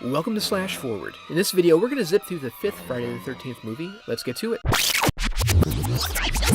Welcome to Slash Forward. In this video, we're going to zip through the 5th Friday the 13th movie. Let's get to it.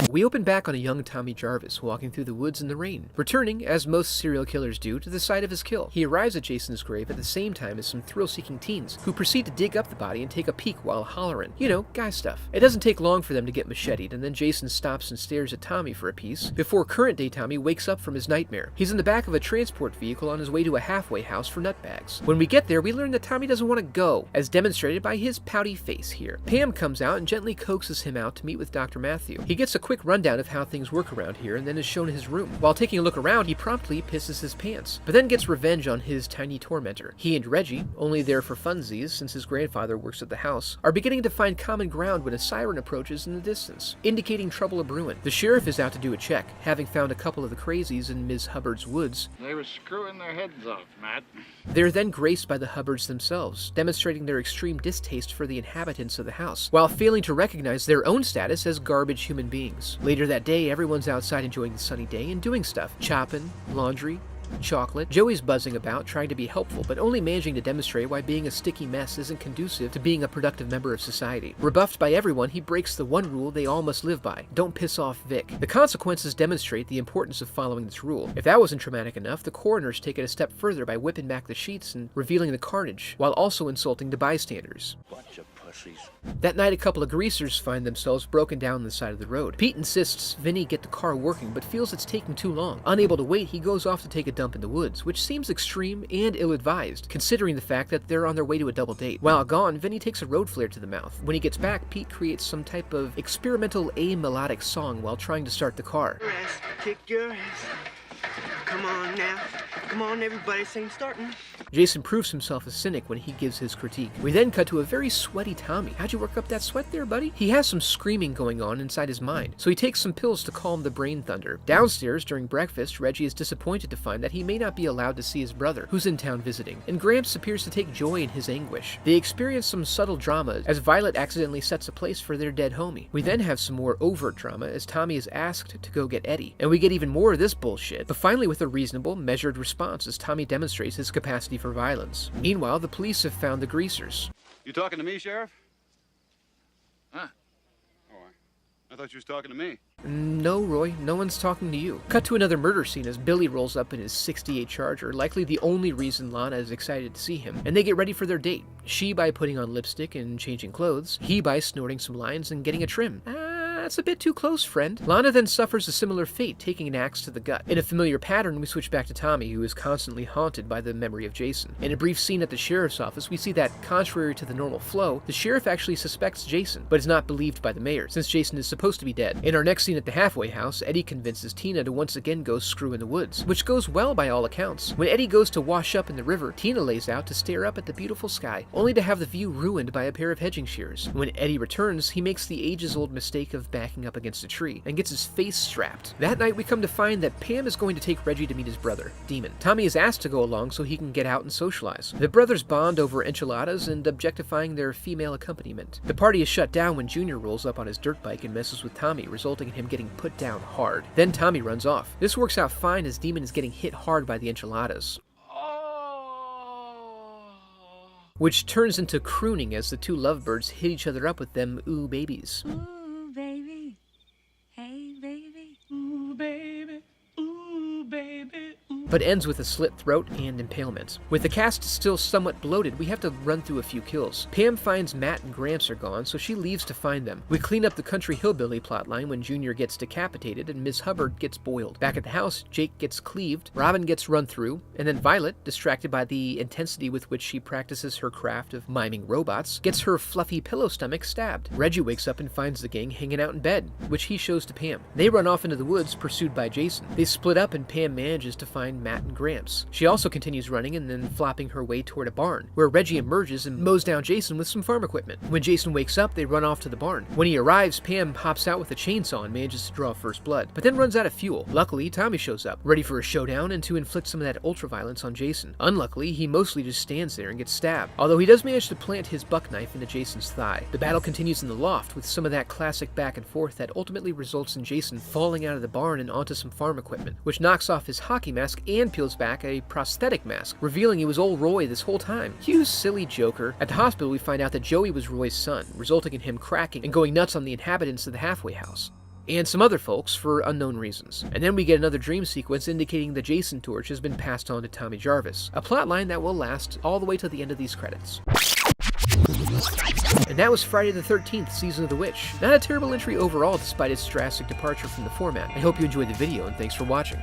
We open back on a young Tommy Jarvis walking through the woods in the rain, returning, as most serial killers do, to the site of his kill. He arrives at Jason's grave at the same time as some thrill-seeking teens, who proceed to dig up the body and take a peek while hollering. You know, guy stuff. It doesn't take long for them to get macheted, and then Jason stops and stares at Tommy for a piece, before current-day Tommy wakes up from his nightmare. He's in the back of a transport vehicle on his way to a halfway house for nutbags. When we get there, we learn that Tommy doesn't want to go, as demonstrated by his pouty face here. Pam comes out and gently coaxes him out to meet with Dr. Matthew. He gets a quick rundown of how things work around here and then is shown his room. While taking a look around, he promptly pisses his pants, but then gets revenge on his tiny tormentor. He and Reggie, only there for funsies since his grandfather works at the house, are beginning to find common ground when a siren approaches in the distance, indicating trouble a-brewin'. The sheriff is out to do a check, having found a couple of the crazies in Ms. Hubbard's woods. They were screwing their heads off, Matt. They're then graced by the Hubbards themselves, demonstrating their extreme distaste for the inhabitants of the house, while failing to recognize their own status as garbage human beings. Later that day, everyone's outside enjoying the sunny day and doing stuff. Chopping, laundry, chocolate. Joey's buzzing about, trying to be helpful, but only managing to demonstrate why being a sticky mess isn't conducive to being a productive member of society. Rebuffed by everyone, he breaks the one rule they all must live by: don't piss off Vic. The consequences demonstrate the importance of following this rule. If that wasn't traumatic enough, the coroners take it a step further by whipping back the sheets and revealing the carnage, while also insulting the bystanders. Bunch of pussies. That night, a couple of greasers find themselves broken down on the side of the road. Pete insists Vinny get the car working, but feels it's taking too long. Unable to wait, he goes off to take a dump in the woods, which seems extreme and ill-advised, considering the fact that they're on their way to a double date. While gone, Vinny takes a road flare to the mouth. When he gets back, Pete creates some type of experimental a-melodic song while trying to start the car. Kick your ass. Come on now. Come on, everybody, sing starting. Jason proves himself a cynic when he gives his critique. We then cut to a very sweaty Tommy. How'd you work up that sweat there, buddy? He has some screaming going on inside his mind, so he takes some pills to calm the brain thunder. Downstairs, during breakfast, Reggie is disappointed to find that he may not be allowed to see his brother, who's in town visiting, and Gramps appears to take joy in his anguish. They experience some subtle drama as Violet accidentally sets a place for their dead homie. We then have some more overt drama as Tommy is asked to go get Eddie, and we get even more of this bullshit, but finally with a reasonable, measured response as Tommy demonstrates his capacity for violence. Meanwhile, the police have found the greasers. You talking to me, Sheriff? Huh? Oh, I thought you was talking to me. No, Roy, no one's talking to you. Cut to another murder scene as Billy rolls up in his '68 Charger, likely the only reason Lana is excited to see him, and they get ready for their date. She by putting on lipstick and changing clothes, he by snorting some lines and getting a trim. That's a bit too close, friend. Lana then suffers a similar fate, taking an axe to the gut. In a familiar pattern, we switch back to Tommy, who is constantly haunted by the memory of Jason. In a brief scene at the sheriff's office, we see that, contrary to the normal flow, the sheriff actually suspects Jason, but is not believed by the mayor, since Jason is supposed to be dead. In our next scene at the halfway house, Eddie convinces Tina to once again go screw in the woods, which goes well by all accounts. When Eddie goes to wash up in the river, Tina lays out to stare up at the beautiful sky, only to have the view ruined by a pair of hedging shears. When Eddie returns, he makes the ages-old mistake of backing up against a tree and gets his face strapped. That night, we come to find that Pam is going to take Reggie to meet his brother, Demon. Tommy is asked to go along so he can get out and socialize. The brothers bond over enchiladas and objectifying their female accompaniment. The party is shut down when Junior rolls up on his dirt bike and messes with Tommy, resulting in him getting put down hard. Then Tommy runs off. This works out fine as Demon is getting hit hard by the enchiladas, which turns into crooning as the two lovebirds hit each other up with them ooh babies. Ooh, baby. Hey, baby. Ooh, baby. Ooh, baby. Ooh. But ends with a slit throat and impalement. With the cast still somewhat bloated, we have to run through a few kills. Pam finds Matt and Gramps are gone, so she leaves to find them. We clean up the country hillbilly plotline when Junior gets decapitated and Ms. Hubbard gets boiled. Back at the house, Jake gets cleaved, Robin gets run through, and then Violet, distracted by the intensity with which she practices her craft of miming robots, gets her fluffy pillow stomach stabbed. Reggie wakes up and finds the gang hanging out in bed, which he shows to Pam. They run off into the woods, pursued by Jason. They split up and Pam manages to find Matt and Gramps. She also continues running and then flopping her way toward a barn, where Reggie emerges and mows down Jason with some farm equipment. When Jason wakes up, they run off to the barn. When he arrives, Pam hops out with a chainsaw and manages to draw first blood, but then runs out of fuel. Luckily, Tommy shows up, ready for a showdown and to inflict some of that ultra-violence on Jason. Unluckily, he mostly just stands there and gets stabbed, although he does manage to plant his buck knife into Jason's thigh. The battle continues in the loft with some of that classic back and forth that ultimately results in Jason falling out of the barn and onto some farm equipment, which knocks off his hockey mask and peels back a prosthetic mask, revealing he was old Roy this whole time. You silly joker. At the hospital, we find out that Joey was Roy's son, resulting in him cracking and going nuts on the inhabitants of the halfway house, and some other folks for unknown reasons. And then we get another dream sequence indicating the Jason torch has been passed on to Tommy Jarvis, a plotline that will last all the way to the end of these credits. And that was Friday the 13th, Season of the Witch. Not a terrible entry overall despite its drastic departure from the format. I hope you enjoyed the video and thanks for watching.